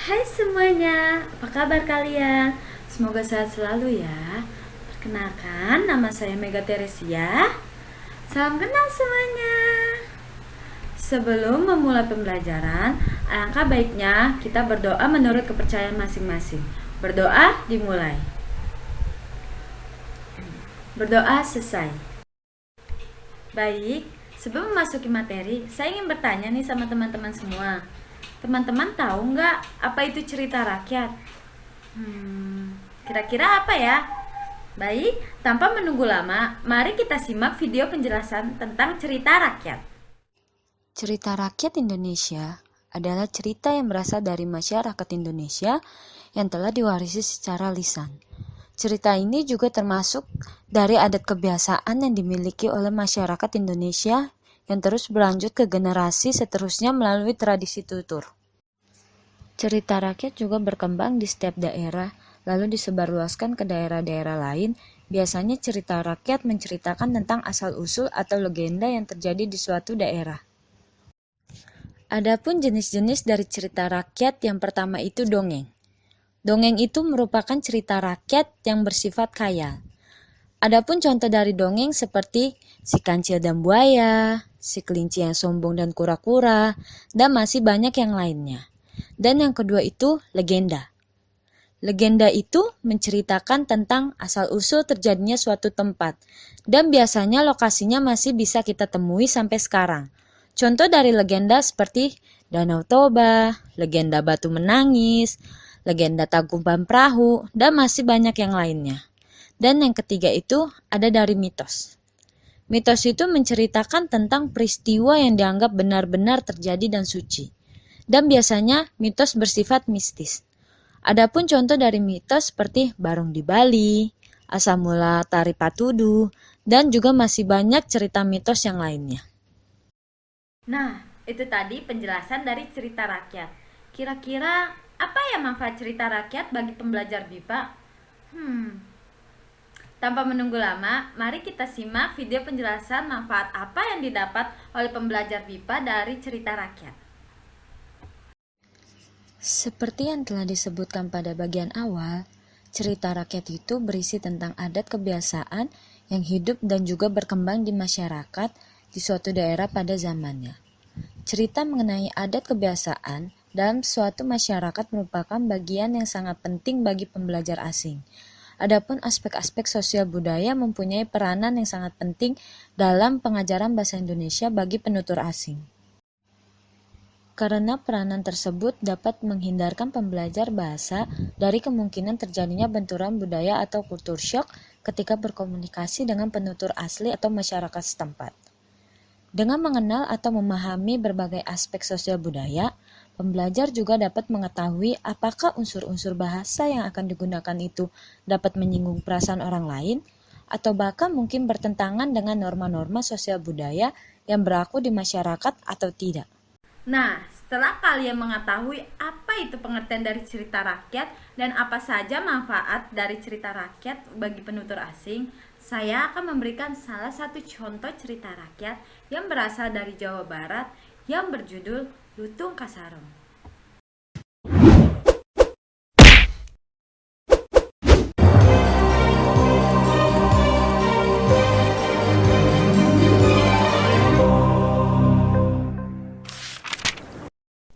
Hai semuanya, apa kabar kalian? Semoga sehat selalu ya. Perkenalkan, nama saya Mega Teresia. Salam kenal semuanya. Sebelum memulai pembelajaran, alangkah baiknya kita berdoa menurut kepercayaan masing-masing. Berdoa dimulai. Berdoa selesai. Baik, sebelum memasuki materi, saya ingin bertanya nih sama teman-teman semua. Teman-teman tahu nggak apa itu cerita rakyat? Kira-kira apa ya? Baik, tanpa menunggu lama, mari kita simak video penjelasan tentang cerita rakyat. Cerita rakyat Indonesia adalah cerita yang berasal dari masyarakat Indonesia yang telah diwarisi secara lisan. Cerita ini juga termasuk dari adat kebiasaan yang dimiliki oleh masyarakat Indonesia yang terus berlanjut ke generasi seterusnya melalui tradisi tutur. Cerita rakyat juga berkembang di setiap daerah, lalu disebarluaskan ke daerah-daerah lain. Biasanya cerita rakyat menceritakan tentang asal-usul atau legenda yang terjadi di suatu daerah. Adapun jenis-jenis dari cerita rakyat, yang pertama itu dongeng. Dongeng itu merupakan cerita rakyat yang bersifat khayal. Adapun contoh dari dongeng seperti si kancil dan buaya, si kelinci yang sombong dan kura-kura, dan masih banyak yang lainnya. Dan yang kedua itu legenda. Legenda itu menceritakan tentang asal-usul terjadinya suatu tempat, dan biasanya lokasinya masih bisa kita temui sampai sekarang. Contoh dari legenda seperti Danau Toba, legenda Batu Menangis, legenda Tangkuban Perahu, dan masih banyak yang lainnya. Dan yang ketiga itu ada dari mitos. Mitos itu menceritakan tentang peristiwa yang dianggap benar-benar terjadi dan suci. Dan biasanya mitos bersifat mistis. Adapun contoh dari mitos seperti Barong di Bali, asal mula Tari Patudu, dan juga masih banyak cerita mitos yang lainnya. Nah, itu tadi penjelasan dari cerita rakyat. Kira-kira apa ya manfaat cerita rakyat bagi pembelajar BIPA? Tanpa menunggu lama, mari kita simak video penjelasan manfaat apa yang didapat oleh pembelajar BIPA dari cerita rakyat. Seperti yang telah disebutkan pada bagian awal, cerita rakyat itu berisi tentang adat kebiasaan yang hidup dan juga berkembang di masyarakat di suatu daerah pada zamannya. Cerita mengenai adat kebiasaan dalam suatu masyarakat merupakan bagian yang sangat penting bagi pembelajar asing. Adapun aspek-aspek sosial budaya mempunyai peranan yang sangat penting dalam pengajaran bahasa Indonesia bagi penutur asing. Karena peranan tersebut dapat menghindarkan pembelajar bahasa dari kemungkinan terjadinya benturan budaya atau kultur shock ketika berkomunikasi dengan penutur asli atau masyarakat setempat. Dengan mengenal atau memahami berbagai aspek sosial budaya, pembelajar juga dapat mengetahui apakah unsur-unsur bahasa yang akan digunakan itu dapat menyinggung perasaan orang lain, atau bahkan mungkin bertentangan dengan norma-norma sosial budaya yang berlaku di masyarakat atau tidak. Nah, setelah kalian mengetahui apa itu pengertian dari cerita rakyat dan apa saja manfaat dari cerita rakyat bagi penutur asing, saya akan memberikan salah satu contoh cerita rakyat yang berasal dari Jawa Barat yang berjudul Lutung Kasarong.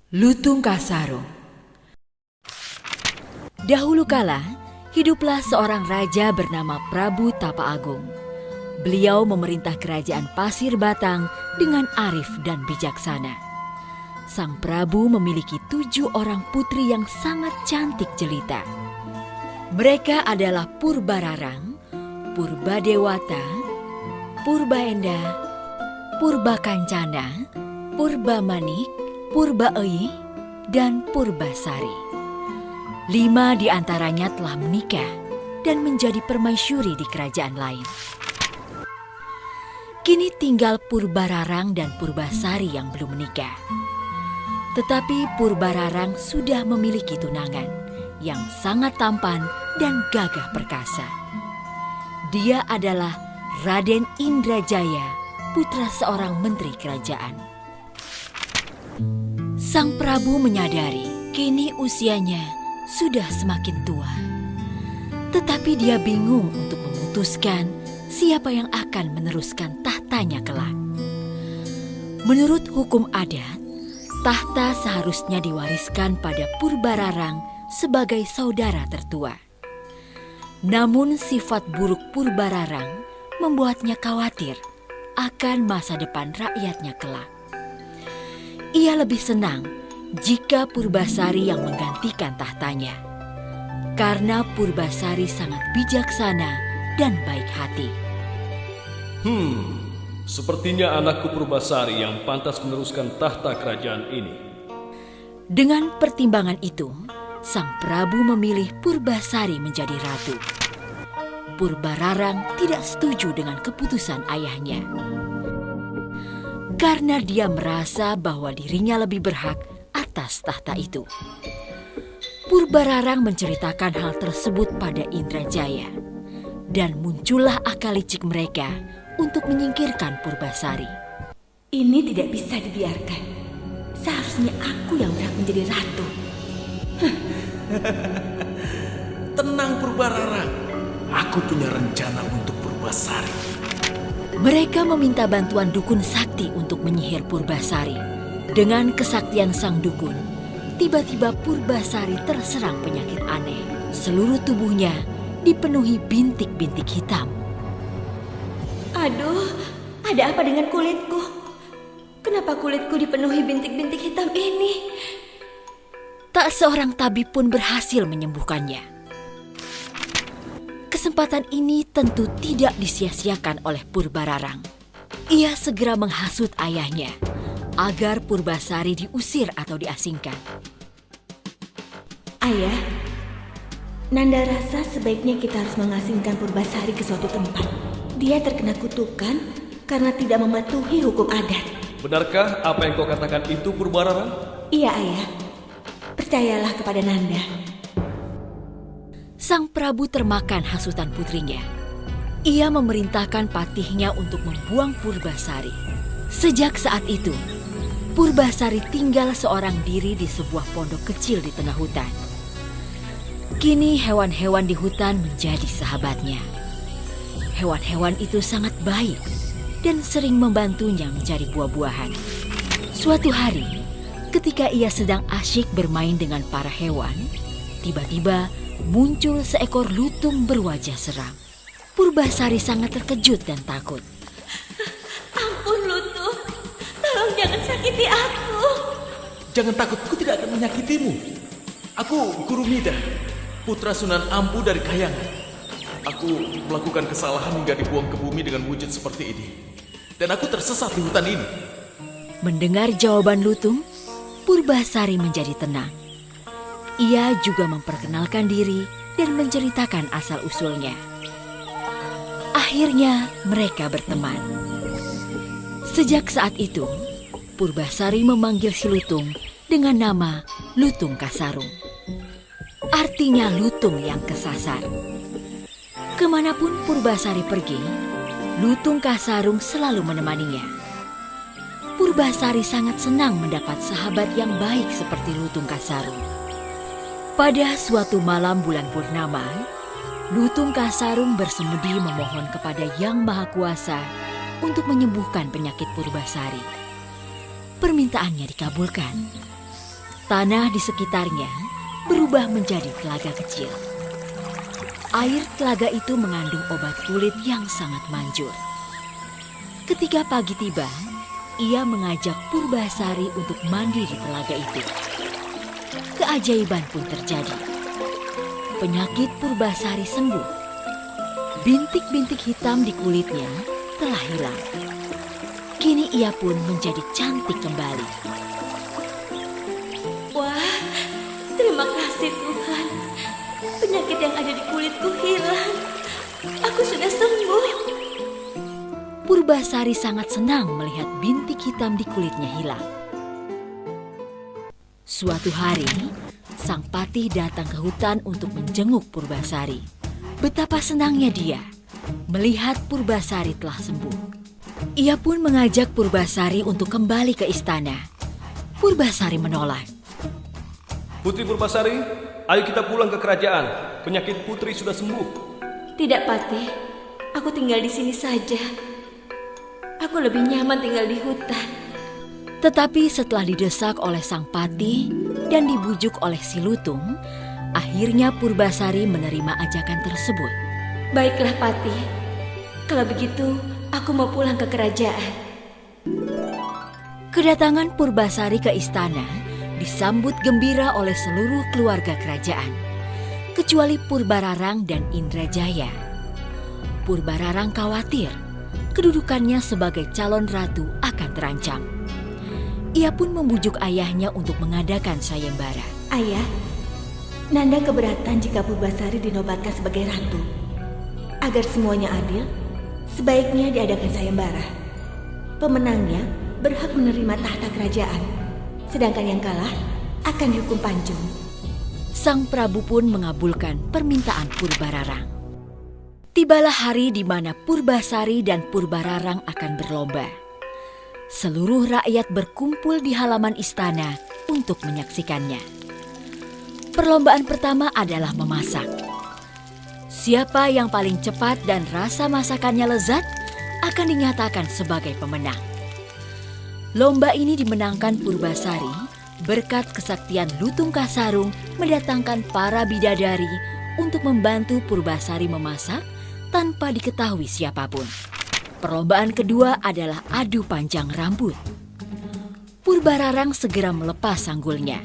Lutung Kasarong. Dahulu kala, hiduplah seorang raja bernama Prabu Tapa Agung. Beliau memerintah kerajaan Pasir Batang dengan arif dan bijaksana. Sang Prabu memiliki 7 orang putri yang sangat cantik jelita. Mereka adalah Purbararang, Purbadewata, Purbaenda, Purbakancana, Purbamanik, Purbaei, dan Purbasari. 5 di antaranya telah menikah dan menjadi permaisuri di kerajaan lain. Kini tinggal Purbararang dan Purbasari yang belum menikah. Tetapi Purbararang sudah memiliki tunangan yang sangat tampan dan gagah perkasa. Dia adalah Raden Indrajaya, putra seorang menteri kerajaan. Sang Prabu menyadari Kini usianya sudah semakin tua. Tetapi dia bingung untuk memutuskan siapa yang akan meneruskan tahtanya kelak. Menurut hukum adat, tahta seharusnya diwariskan pada Purbararang sebagai saudara tertua. Namun sifat buruk Purbararang membuatnya khawatir akan masa depan rakyatnya kelak. Ia lebih senang jika Purbasari yang menggantikan tahtanya, karena Purbasari sangat bijaksana dan baik hati. Sepertinya anakku Purbasari yang pantas meneruskan tahta kerajaan ini. Dengan pertimbangan itu, Sang Prabu memilih Purbasari menjadi ratu. Purbararang tidak setuju dengan keputusan ayahnya, karena dia merasa bahwa dirinya lebih berhak atas tahta itu. Purbararang menceritakan hal tersebut pada Indrajaya, dan muncullah akal licik mereka untuk menyingkirkan Purbasari. Ini tidak bisa dibiarkan. Seharusnya aku yang berhak menjadi ratu. Tenang Purbararang, aku punya rencana untuk Purbasari. Mereka meminta bantuan dukun sakti untuk menyihir Purbasari. Dengan kesaktian sang dukun, tiba-tiba Purbasari terserang penyakit aneh. Seluruh tubuhnya dipenuhi bintik-bintik hitam. Aduh, ada apa dengan kulitku? Kenapa kulitku dipenuhi bintik-bintik hitam ini? Tak seorang tabib pun berhasil menyembuhkannya. Kesempatan ini tentu tidak disia-siakan oleh Purbararang. Ia segera menghasut ayahnya agar Purbasari diusir atau diasingkan. Ayah, Nanda rasa sebaiknya kita harus mengasingkan Purbasari ke suatu tempat. Dia terkena kutukan karena tidak mematuhi hukum adat. Benarkah apa yang kau katakan itu, Purbararang? Iya, Ayah. Percayalah kepada Nanda. Sang Prabu termakan hasutan putrinya. Ia memerintahkan patihnya untuk membuang Purbasari. Sejak saat itu, Purbasari tinggal seorang diri di sebuah pondok kecil di tengah hutan. Kini hewan-hewan di hutan menjadi sahabatnya. Hewan-hewan itu sangat baik dan sering membantunya mencari buah-buahan. Suatu hari, ketika ia sedang asyik bermain dengan para hewan, tiba-tiba muncul seekor lutung berwajah seram. Purbasari sangat terkejut dan takut. Ampun, Lutung. Tolong jangan sakiti aku. Jangan takut, aku tidak akan menyakitimu. Aku Guru Mida, putra Sunan Ampu dari Kayangan. Aku melakukan kesalahan hingga dibuang ke bumi dengan wujud seperti ini. Dan aku tersesat di hutan ini. Mendengar jawaban lutung, Purbasari menjadi tenang. Ia juga memperkenalkan diri dan menceritakan asal-usulnya. Akhirnya mereka berteman. Sejak saat itu, Purbasari memanggil si lutung dengan nama Lutung Kasarung. Artinya lutung yang kesasar. Kemanapun Purbasari pergi, Lutung Kasarung selalu menemaninya. Purbasari sangat senang mendapat sahabat yang baik seperti Lutung Kasarung. Pada suatu malam bulan purnama, Lutung Kasarung bersemedi memohon kepada Yang Maha Kuasa untuk menyembuhkan penyakit Purbasari. Permintaannya dikabulkan. Tanah di sekitarnya berubah menjadi telaga kecil. Air telaga itu mengandung obat kulit yang sangat manjur. Ketika pagi tiba, ia mengajak Purbasari untuk mandi di telaga itu. Keajaiban pun terjadi. Penyakit Purbasari sembuh. Bintik-bintik hitam di kulitnya telah hilang. Kini ia pun menjadi cantik kembali. Wah, terima kasih Tuhan. Penyakit yang ada di kulitku hilang. Aku sudah sembuh. Purbasari sangat senang melihat bintik hitam di kulitnya hilang. Suatu hari, sang patih datang ke hutan untuk menjenguk Purbasari. Betapa senangnya dia melihat Purbasari telah sembuh. Ia pun mengajak Purbasari untuk kembali ke istana. Purbasari menolak. Putri Purbasari, ayo kita pulang ke kerajaan. Penyakit putri sudah sembuh. Tidak, Patih. Aku tinggal di sini saja. Aku lebih nyaman tinggal di hutan. Tetapi setelah didesak oleh sang patih dan dibujuk oleh si Lutung, akhirnya Purbasari menerima ajakan tersebut. Baiklah, Patih. Kalau begitu, aku mau pulang ke kerajaan. Kedatangan Purbasari ke istana disambut gembira oleh seluruh keluarga kerajaan, kecuali Purbararang dan Indrajaya. Purbararang khawatir kedudukannya sebagai calon ratu akan terancam. Ia pun membujuk ayahnya untuk mengadakan sayembara. Ayah, Nanda keberatan jika Purbasari dinobatkan sebagai ratu. Agar semuanya adil, sebaiknya diadakan sayembara. Pemenangnya berhak menerima tahta kerajaan, sedangkan yang kalah akan dihukum pancung. Sang Prabu pun mengabulkan permintaan Purbararang. Tibalah hari di mana Purbasari dan Purbararang akan berlomba. Seluruh rakyat berkumpul di halaman istana untuk menyaksikannya. Perlombaan pertama adalah memasak. Siapa yang paling cepat dan rasa masakannya lezat akan dinyatakan sebagai pemenang. Lomba ini dimenangkan Purbasari berkat kesaktian Lutung Kasarung mendatangkan para bidadari untuk membantu Purbasari memasak tanpa diketahui siapapun. Perlombaan kedua adalah adu panjang rambut. Purbararang segera melepas sanggulnya.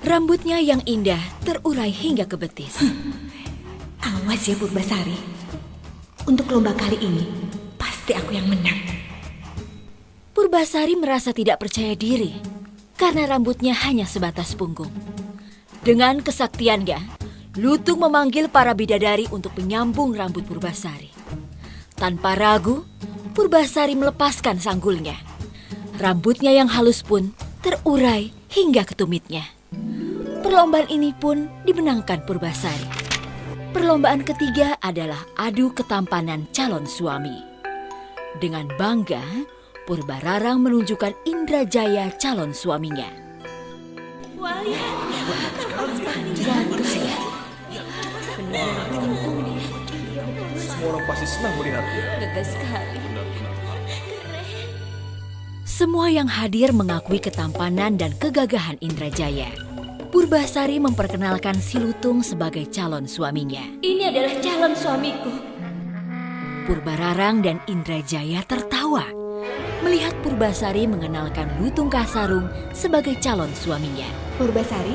Rambutnya yang indah terurai hingga ke betis. Awas ya Purbasari. Untuk lomba kali ini, pasti aku yang menang. Purbasari merasa tidak percaya diri karena rambutnya hanya sebatas punggung. Dengan kesaktiannya, Lutung memanggil para bidadari untuk menyambung rambut Purbasari. Tanpa ragu, Purbasari melepaskan sanggulnya. Rambutnya yang halus pun terurai hingga ke tumitnya. Perlombaan ini pun dimenangkan Purbasari. Perlombaan ketiga adalah adu ketampanan calon suami. Dengan bangga, Purbararang menunjukkan Indrajaya calon suaminya. Wah, lihat. Semua orang pasti senang melihatnya. Semua yang hadir mengakui ketampanan dan kegagahan Indrajaya. Purbasari memperkenalkan si Lutung sebagai calon suaminya. Ini adalah calon suamiku. Purbararang dan Indrajaya tertawa melihat Purbasari mengenalkan Lutung Kasarung sebagai calon suaminya. Purbasari,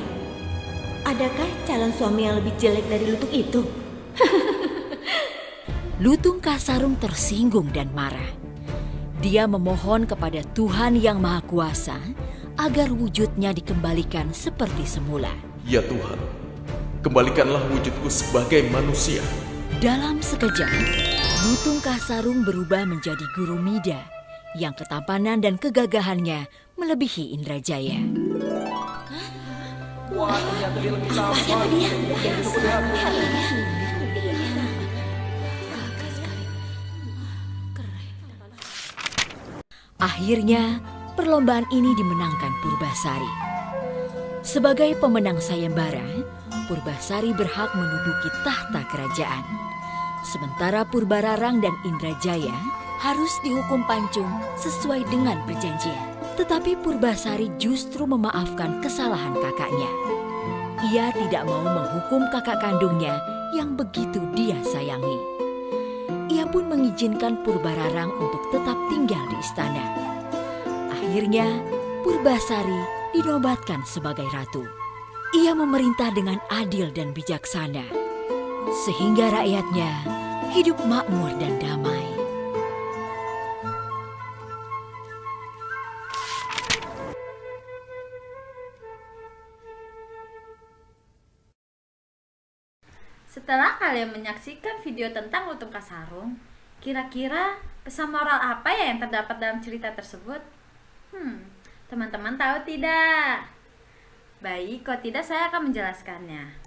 adakah calon suami yang lebih jelek dari Lutung itu? Lutung Kasarung tersinggung dan marah. Dia memohon kepada Tuhan Yang Maha Kuasa agar wujudnya dikembalikan seperti semula. Ya Tuhan, kembalikanlah wujudku sebagai manusia. Dalam sekejap, Lutung Kasarung berubah menjadi Guru Mida yang ketampanan dan kegagahannya melebihi Indrajaya. Wah, ternyata dia lebih tampan. Akhirnya, perlombaan ini dimenangkan Purbasari. Sebagai pemenang sayembara, Purbasari berhak menduduki tahta kerajaan. Sementara Purbararang dan Indrajaya harus dihukum pancung sesuai dengan perjanjian. Tetapi Purbasari justru memaafkan kesalahan kakaknya. Ia tidak mau menghukum kakak kandungnya yang begitu dia sayangi. Ia pun mengizinkan Purbararang untuk tetap tinggal di istana. Akhirnya, Purbasari dinobatkan sebagai ratu. Ia memerintah dengan adil dan bijaksana, sehingga rakyatnya hidup makmur dan damai. Setelah kalian menyaksikan video tentang Lutung Kasarung, kira-kira pesan moral apa ya yang terdapat dalam cerita tersebut? Teman-teman tahu tidak? Baik, kalau tidak saya akan menjelaskannya.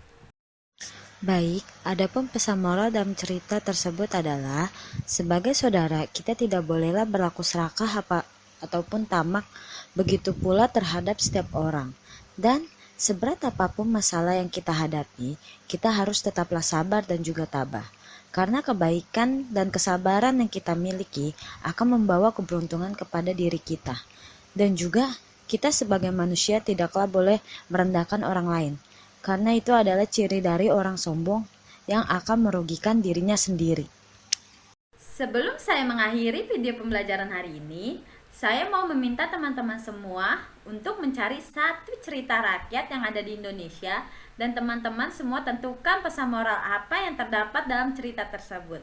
Baik, adapun pesan moral dalam cerita tersebut adalah sebagai saudara kita tidak bolehlah berlaku serakah ataupun tamak, begitu pula terhadap setiap orang. Dan Seberat apapun masalah yang kita hadapi, kita harus tetaplah sabar dan juga tabah. Karena kebaikan dan kesabaran yang kita miliki akan membawa keberuntungan kepada diri kita. Dan juga kita sebagai manusia tidaklah boleh merendahkan orang lain. Karena itu adalah ciri dari orang sombong yang akan merugikan dirinya sendiri. Sebelum saya mengakhiri video pembelajaran hari ini, saya mau meminta teman-teman semua untuk mencari satu cerita rakyat yang ada di Indonesia dan teman-teman semua tentukan pesan moral apa yang terdapat dalam cerita tersebut.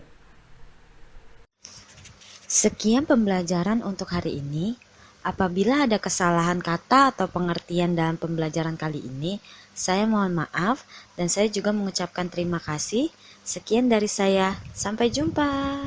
Sekian pembelajaran untuk hari ini. Apabila ada kesalahan kata atau pengertian dalam pembelajaran kali ini, saya mohon maaf dan saya juga mengucapkan terima kasih. Sekian dari saya, sampai jumpa.